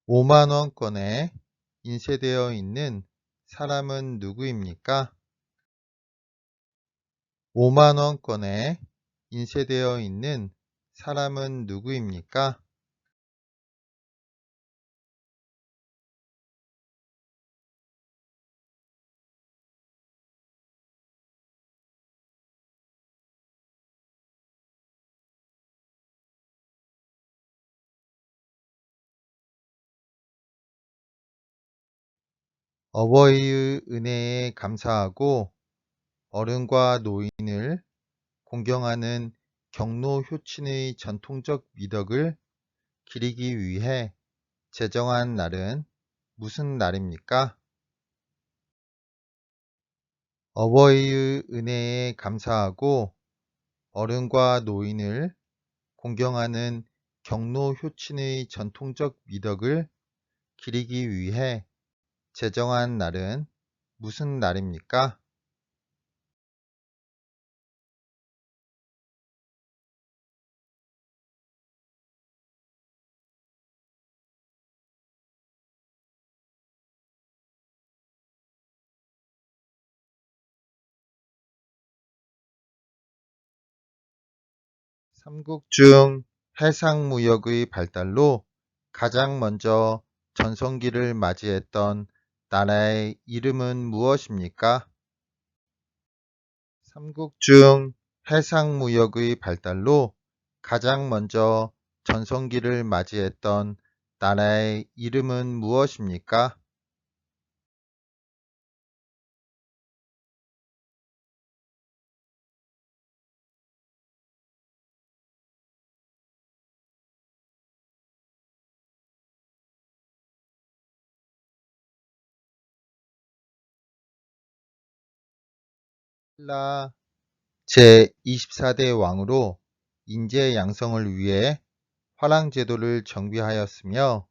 5만 원권에 인쇄되어 있는 사람은 누구입니까? 5만 원권에 인쇄되어 있는 사람은 누구입니까? 어버이의 은혜에 감사하고 어른과 노인을 공경하는 경로 효친의 전통적 미덕을 기리기 위해 제정한 날은 무슨 날입니까? 어버이의 은혜에 감사하고 어른과 노인을 공경하는 경로 효친의 전통적 미덕을 기리기 위해 제정한 날은 무슨 날입니까? 삼국 중 해상무역의 발달로 가장 먼저 전성기를 맞이했던 나라의 이름은 무엇입니까? 삼국 중 해상무역의 발달로 가장 먼저 전성기를 맞이했던 나라의 이름은 무엇입니까? 신라 제24대 왕으로 인재 양성을 위해 화랑제도를 정비하였으며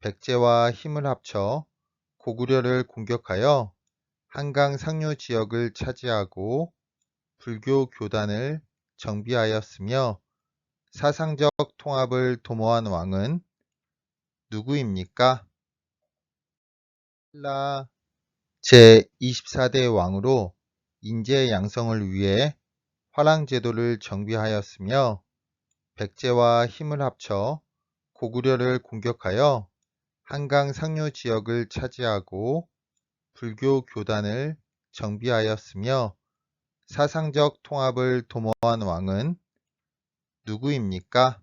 백제와 힘을 합쳐 고구려를 공격하여 한강 상류 지역을 차지하고 불교 교단을 정비하였으며 사상적 통합을 도모한 왕은 누구입니까? 신라 제24대 왕으로 인재 양성을 위해 화랑제도를 정비하였으며 백제와 힘을 합쳐 고구려를 공격하여 한강 상류 지역을 차지하고 불교 교단을 정비하였으며 사상적 통합을 도모한 왕은 누구입니까?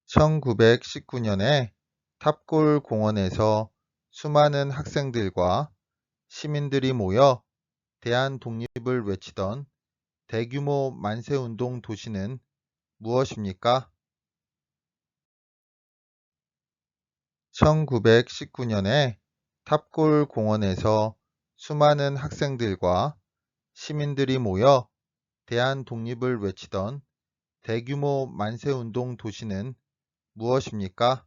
(1919년에) 탑골 공원에서 수많은 학생들과 시민들이 모여 대한 독립을 외치던 대규모 만세운동 도시는 무엇입니까? (1919년에) 탑골 공원에서 수많은 학생들과 시민들이 모여 대한 독립을 외치던 대규모 만세운동 도시는 무엇입니까?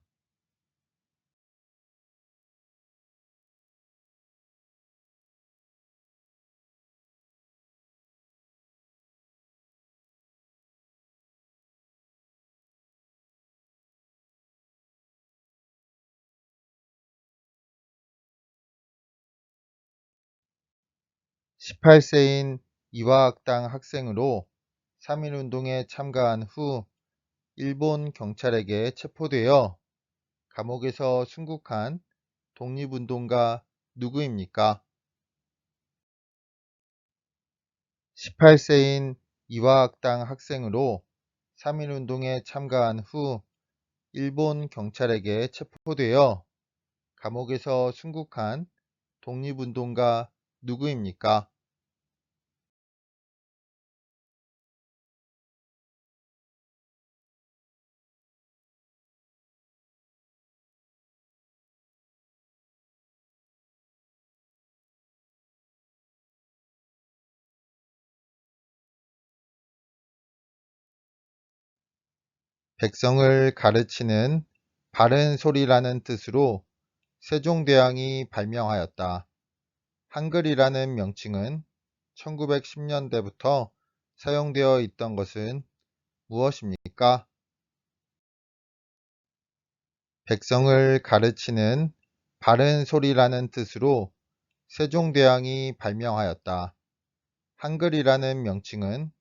18세인 이화학당 학생으로 3.1운동에 참가한 후 일본 경찰에게 체포되어 감옥에서 순국한 독립운동가 누구입니까? 18세인 이화학당 학생으로 3.1운동에 참가한 후 일본 경찰에게 체포되어 감옥에서 순국한 독립운동가 누구입니까? 백성을 가르치는 바른 소리라는 뜻으로 세종대왕이 발명하였다. 한글이라는 명칭은 1910년대부터 사용되어 있던 것은 무엇입니까? 백성을 가르치는 바른 소리라는 뜻으로 세종대왕이 발명하였다. 한글이라는 명칭은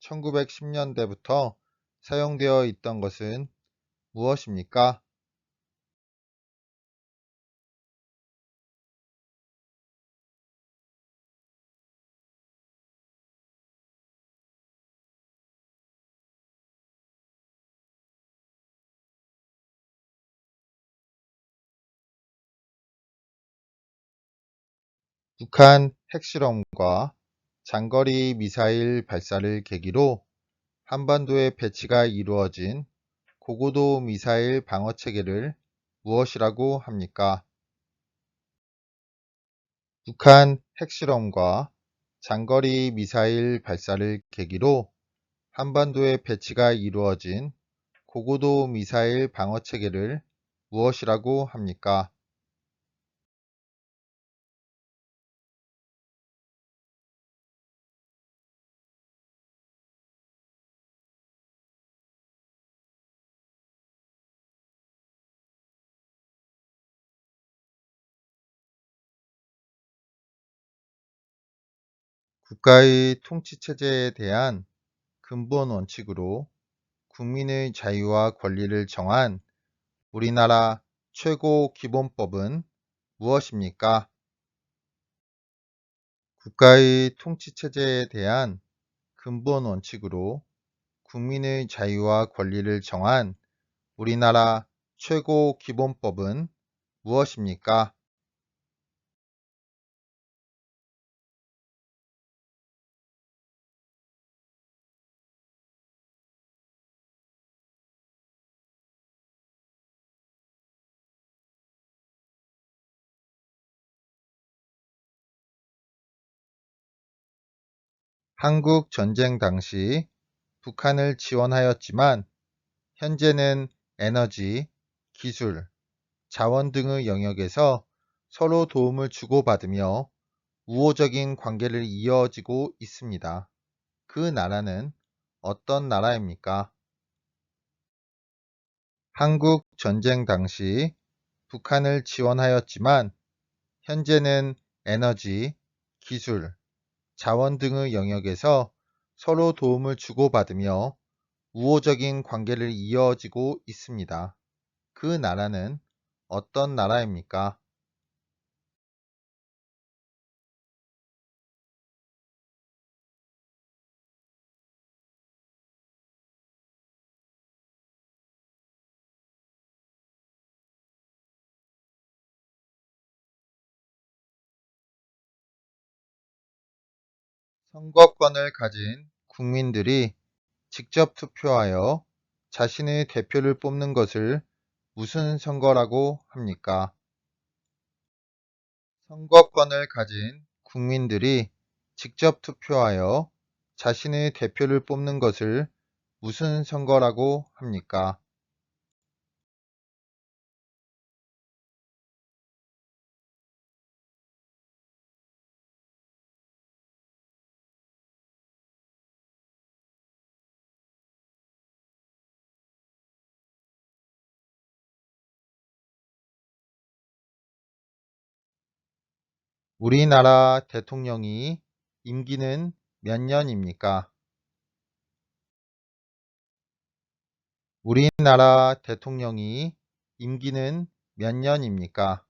1910년대부터 사용되어 있던 것은 무엇입니까? 북한 핵실험과 장거리 미사일 발사를 계기로 한반도에 배치가 이루어진 고고도 미사일 방어 체계를 무엇이라고 합니까? 북한 핵실험과 장거리 미사일 발사를 계기로 한반도에 배치가 이루어진 고고도 미사일 방어 체계를 무엇이라고 합니까? 국가의 통치체제에 대한 근본 원칙으로 국민의 자유와 권리를 정한 우리나라 최고 기본법은 무엇입니까? 국가의 통치체제에 대한 근본 원칙으로 국민의 자유와 권리를 정한 우리나라 최고 기본법은 무엇입니까? 한국 전쟁 당시 북한을 지원하였지만 현재는 에너지, 기술, 자원 등의 영역에서 서로 도움을 주고받으며 우호적인 관계를 이어지고 있습니다. 그 나라는 어떤 나라입니까? 한국 전쟁 당시 북한을 지원하였지만 현재는 에너지, 기술, 자원 등의 영역에서 서로 도움을 주고받으며 우호적인 관계를 이어지고 있습니다. 그 나라는 어떤 나라입니까? 선거권을 가진 국민들이 직접 투표하여 자신의 대표를 뽑는 것을 무슨 선거라고 합니까? 선거권을 가진 국민들이 직접 투표하여 자신의 대표를 뽑는 것을 무슨 선거라고 합니까? 우리나라 대통령이 임기는 몇 년입니까? 우리나라 대통령이 임기는 몇 년입니까?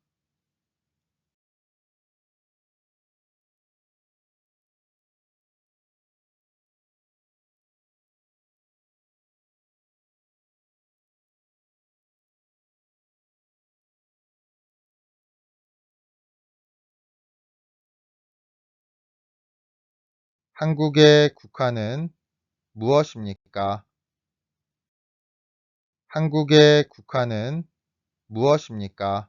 한국의 국화는 무엇입니까? 한국의 국화는 무엇입니까?